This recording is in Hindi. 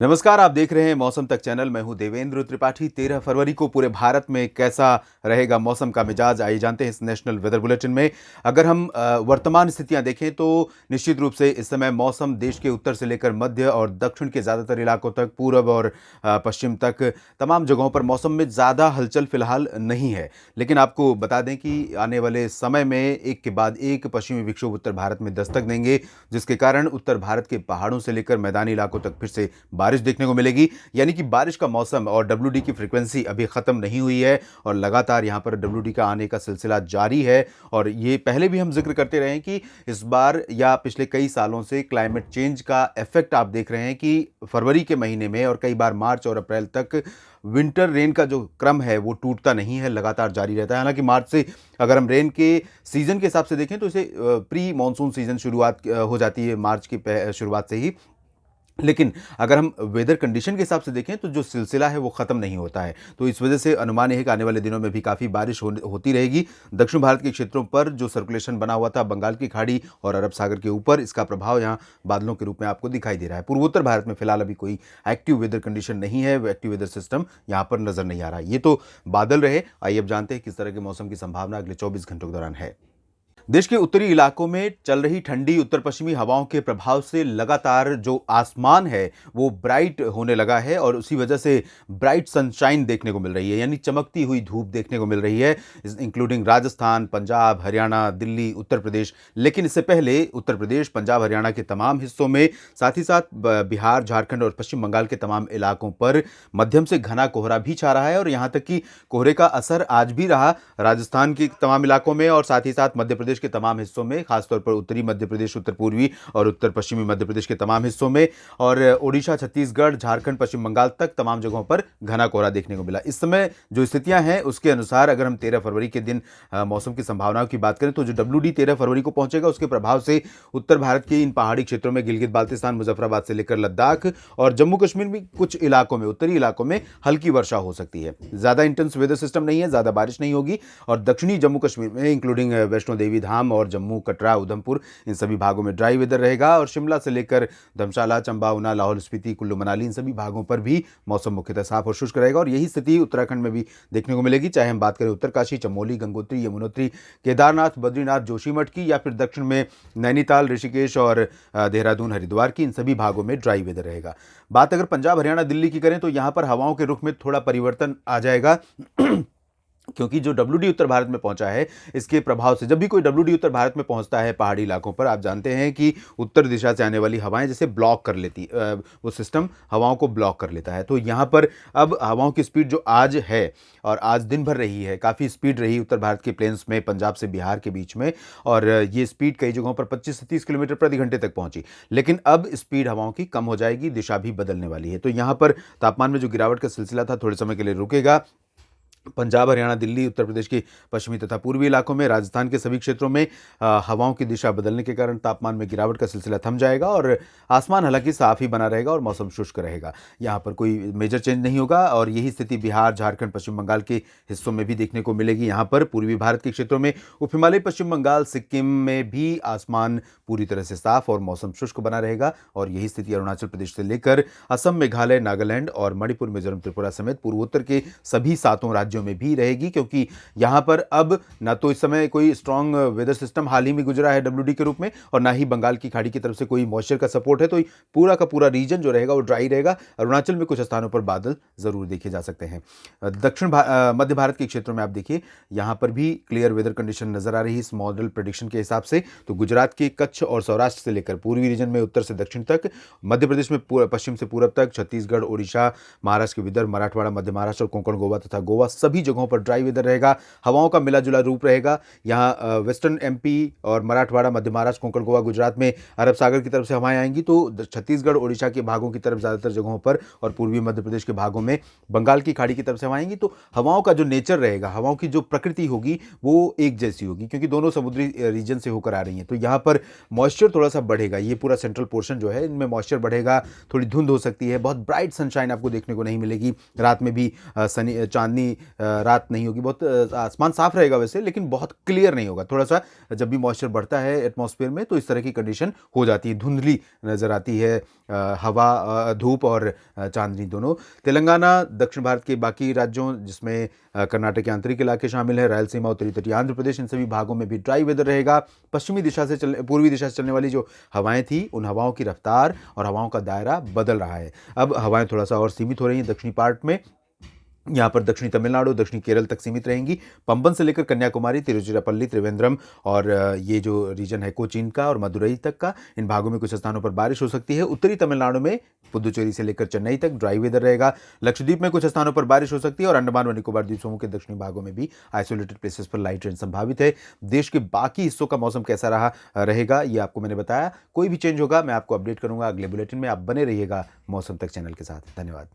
नमस्कार, आप देख रहे हैं मौसम तक चैनल। मैं हूं देवेंद्र त्रिपाठी। 13 फरवरी को पूरे भारत में कैसा रहेगा मौसम का मिजाज, आइए जानते हैं इस नेशनल वेदर बुलेटिन में। अगर हम वर्तमान स्थितियां देखें तो निश्चित रूप से इस समय मौसम देश के उत्तर से लेकर मध्य और दक्षिण के ज़्यादातर इलाकों तक, पूरब और पश्चिम तक तमाम जगहों पर मौसम में ज़्यादा हलचल फिलहाल नहीं है। लेकिन आपको बता दें कि आने वाले समय में एक के बाद एक पश्चिमी विक्षोभ उत्तर भारत में दस्तक देंगे, जिसके कारण उत्तर भारत के पहाड़ों से लेकर मैदानी इलाकों तक फिर से बारिश देखने को मिलेगी। यानी कि बारिश का मौसम और डब्ल्यूडी की फ्रीक्वेंसी अभी खत्म नहीं हुई है और लगातार यहां पर डब्ल्यूडी का आने का सिलसिला जारी है। और ये पहले भी हम जिक्र करते रहे हैं कि इस बार या पिछले कई सालों से क्लाइमेट चेंज का इफेक्ट आप देख रहे हैं कि फरवरी के महीने में और कई बार मार्च और अप्रैल तक विंटर रेन का जो क्रम है वो टूटता नहीं है, लगातार जारी रहता है। हालांकि मार्च से अगर हम रेन के सीजन के हिसाब से देखें तो इसे प्री मानसून सीजन शुरुआत हो जाती है मार्च की शुरुआत से ही। लेकिन अगर हम वेदर कंडीशन के हिसाब से देखें तो जो सिलसिला है वो ख़त्म नहीं होता है। तो इस वजह से अनुमान है कि आने वाले दिनों में भी काफ़ी बारिश होती रहेगी। दक्षिण भारत के क्षेत्रों पर जो सर्कुलेशन बना हुआ था बंगाल की खाड़ी और अरब सागर के ऊपर, इसका प्रभाव यहाँ बादलों के रूप में आपको दिखाई दे रहा है। पूर्वोत्तर भारत में फिलहाल अभी कोई एक्टिव वेदर कंडीशन नहीं है, एक्टिव वेदर सिस्टम यहाँ पर नज़र नहीं आ रहा है। ये तो बादल रहे। आइए अब जानते हैं किस तरह के मौसम की संभावना अगले 24 घंटों के दौरान है। देश के उत्तरी इलाकों में चल रही ठंडी उत्तर पश्चिमी हवाओं के प्रभाव से लगातार जो आसमान है वो ब्राइट होने लगा है और उसी वजह से ब्राइट सनशाइन देखने को मिल रही है, यानी चमकती हुई धूप देखने को मिल रही है, इंक्लूडिंग राजस्थान, पंजाब, हरियाणा, दिल्ली, उत्तर प्रदेश। लेकिन इससे पहले उत्तर प्रदेश, पंजाब, हरियाणा के तमाम हिस्सों में, साथ ही साथ बिहार, झारखंड और पश्चिम बंगाल के तमाम इलाकों पर मध्यम से घना कोहरा भी छा रहा है और यहाँ तक कि कोहरे का असर आज भी रहा राजस्थान के तमाम इलाकों में और साथ ही साथ मध्य प्रदेश के तमाम हिस्सों में, खासतौर पर उत्तरी मध्य प्रदेश, उत्तर पूर्वी और उत्तर पश्चिमी मध्य प्रदेश के तमाम हिस्सों में, और ओडिशा, छत्तीसगढ़, झारखंड, पश्चिम बंगाल तक तमाम जगहों पर घना कोहरा देखने को मिला। इस समय जो स्थितियां हैं उसके अनुसार अगर हम 13 फरवरी के दिन मौसम की संभावनाओं की बात करें तो जो डब्ल्यूडी 13 फरवरी को पहुंचेगा उसके प्रभाव से उत्तर भारत के इन पहाड़ी क्षेत्रों में, गिलगित बाल्तिस्तान, मुजफ्फराबाद से लेकर लद्दाख और जम्मू कश्मीर में कुछ इलाकों में, उत्तरी इलाकों में हल्की वर्षा हो सकती है। ज्यादा इंटेंस वेदर सिस्टम नहीं है, ज्यादा बारिश नहीं होगी और दक्षिणी जम्मू कश्मीर में इंक्लूडिंग वैष्णो देवी धाम और जम्मू, कटरा, उधमपुर, इन सभी भागों में ड्राई वेदर रहेगा और शिमला से लेकर धर्मशाला, चंबा, ऊना, लाहौल स्पीति, कुल्लू मनाली, इन सभी भागों पर भी मौसम मुख्यतः साफ और शुष्क रहेगा और यही स्थिति उत्तराखंड में भी देखने को मिलेगी, चाहे हम बात करें उत्तरकाशी, चमोली, गंगोत्री, यमुनोत्री, केदारनाथ, बद्रीनाथ, जोशीमठ की या फिर दक्षिण में नैनीताल, ऋषिकेश और देहरादून, हरिद्वार की, इन सभी भागों में ड्राई वेदर रहेगा। बात अगर पंजाब, हरियाणा, दिल्ली की करें तो यहां पर हवाओं के रुख में थोड़ा परिवर्तन आ जाएगा क्योंकि जो डब्ल्यूडी उत्तर भारत में पहुंचा है इसके प्रभाव से, जब भी कोई डब्ल्यूडी उत्तर भारत में पहुंचता है पहाड़ी इलाकों पर, आप जानते हैं कि उत्तर दिशा से आने वाली हवाएं जैसे ब्लॉक कर लेती, वो सिस्टम हवाओं को ब्लॉक कर लेता है। तो यहाँ पर अब हवाओं की स्पीड जो आज है और आज दिन भर रही है, काफ़ी स्पीड रही उत्तर भारत के प्लेन्स में, पंजाब से बिहार के बीच में, और ये स्पीड कई जगहों पर 25 से 30 किलोमीटर प्रति घंटे तक पहुंची। लेकिन अब स्पीड हवाओं की कम हो जाएगी, दिशा भी बदलने वाली है। तो यहाँ पर तापमान में जो गिरावट का सिलसिला था थोड़े समय के लिए रुकेगा। पंजाब, हरियाणा, दिल्ली, उत्तर प्रदेश के पश्चिमी तथा पूर्वी इलाकों में, राजस्थान के सभी क्षेत्रों में हवाओं की दिशा बदलने के कारण तापमान में गिरावट का सिलसिला थम जाएगा और आसमान हालांकि साफ ही बना रहेगा और मौसम शुष्क रहेगा। यहाँ पर कोई मेजर चेंज नहीं होगा और यही स्थिति बिहार, झारखंड, पश्चिम बंगाल के हिस्सों में भी देखने को मिलेगी। यहाँ पर पूर्वी भारत के क्षेत्रों में, उप हिमालय, पश्चिम बंगाल, सिक्किम में भी आसमान पूरी तरह से साफ और मौसम शुष्क बना रहेगा और यही स्थिति अरुणाचल प्रदेश से लेकर असम, मेघालय, नागालैंड और मणिपुर, मिजोरम, त्रिपुरा समेत पूर्वोत्तर के सभी 7 राज्यों में भी रहेगी, क्योंकि यहां पर अब ना तो इस समय कोई स्ट्रांग वेदर सिस्टम हाल ही में गुजरा है डब्ल्यूडी के रूप में और ना ही बंगाल की खाड़ी की तरफ से कोई मॉइस्चर का सपोर्ट है। तो पूरा का पूरा रीजन जो रहेगा वो ड्राई रहेगा। अरुणाचल में कुछ स्थानों पर बादल जरूर देखे जा सकते हैं। मध्य भारत के क्षेत्रों में आप देखिए, यहां पर भी क्लियर वेदर कंडीशन नजर आ रही है इस मॉडल प्रेडिक्शन के हिसाब से। तो गुजरात के कच्छ और सौराष्ट्र से लेकर पूर्वी रीजन में उत्तर से दक्षिण तक, मध्य प्रदेश में पश्चिम से पूरब तक, छत्तीसगढ़, ओडिशा, महाराष्ट्र के विदर्भ, मराठवाड़ा, मध्य महाराष्ट्र और कोंकण, गोवा तथा गोवा, सभी जगहों पर ड्राई वेदर रहेगा। हवाओं का मिला जुला रूप रहेगा। यहाँ वेस्टर्न एमपी और मराठवाड़ा, मध्य महाराष्ट्र, कोंकण, गोवा, गुजरात में अरब सागर की तरफ से हवाएं आएंगी तो छत्तीसगढ़, ओडिशा के भागों की तरफ ज़्यादातर जगहों पर और पूर्वी मध्य प्रदेश के भागों में बंगाल की खाड़ी की तरफ से हवाएं आएंगी। तो हवाओं का जो नेचर रहेगा, हवाओं की जो प्रकृति होगी वो एक जैसी होगी, क्योंकि दोनों समुद्री रीजन से होकर आ रही हैं। तो यहाँ पर मॉइस्चर थोड़ा सा बढ़ेगा, ये पूरा सेंट्रल पोर्शन जो है इनमें मॉइस्चर बढ़ेगा, थोड़ी धुंध हो सकती है, बहुत ब्राइट सनशाइन आपको देखने को नहीं मिलेगी। रात में भी चांदनी रात नहीं होगी, बहुत आसमान साफ रहेगा वैसे, लेकिन बहुत क्लियर नहीं होगा। थोड़ा-सा जब भी मॉइस्चर बढ़ता है एटमॉस्फेयर में तो इस तरह की कंडीशन हो जाती है, धुंधली नज़र आती है हवा, धूप और चाँदनी दोनों। तेलंगाना, दक्षिण भारत के बाकी राज्यों जिसमें कर्नाटक के आंतरिक इलाके शामिल है, रायलसीमा, उत्तरी तटीय आंध्र प्रदेश, इन सभी भागों में भी ड्राई वेदर रहेगा। पूर्वी दिशा से चलने वाली जो हवाएं थी, उन हवाओं की रफ्तार और हवाओं का दायरा बदल रहा है। अब हवाएं थोड़ा-सा और सीमित हो रही हैं दक्षिणी पार्ट में। यहाँ पर दक्षिणी तमिलनाडु, दक्षिणी केरल तक सीमित रहेंगी। पंबन से लेकर कन्याकुमारी, तिरुचिरापल्ली, त्रिवेंद्रम और ये जो रीजन है कोचीन का और मदुरई तक का, इन भागों में कुछ स्थानों पर बारिश हो सकती है। उत्तरी तमिलनाडु में पुदुचेरी से लेकर चेन्नई तक ड्राई वेदर रहेगा। लक्षद्वीप में कुछ स्थानों पर बारिश हो सकती है और अंडमान व निकोबार द्वीप समूह के दक्षिणी भागों में भी आइसोलेटेड प्लेसेस पर लाइट रेन संभावित है। देश के बाकी हिस्सों का मौसम कैसा रहेगा, ये आपको मैंने बताया। कोई भी चेंज होगा मैं आपको अपडेट करूंगा अगले बुलेटिन में। आप बने रहिएगा मौसम तक चैनल के साथ। धन्यवाद।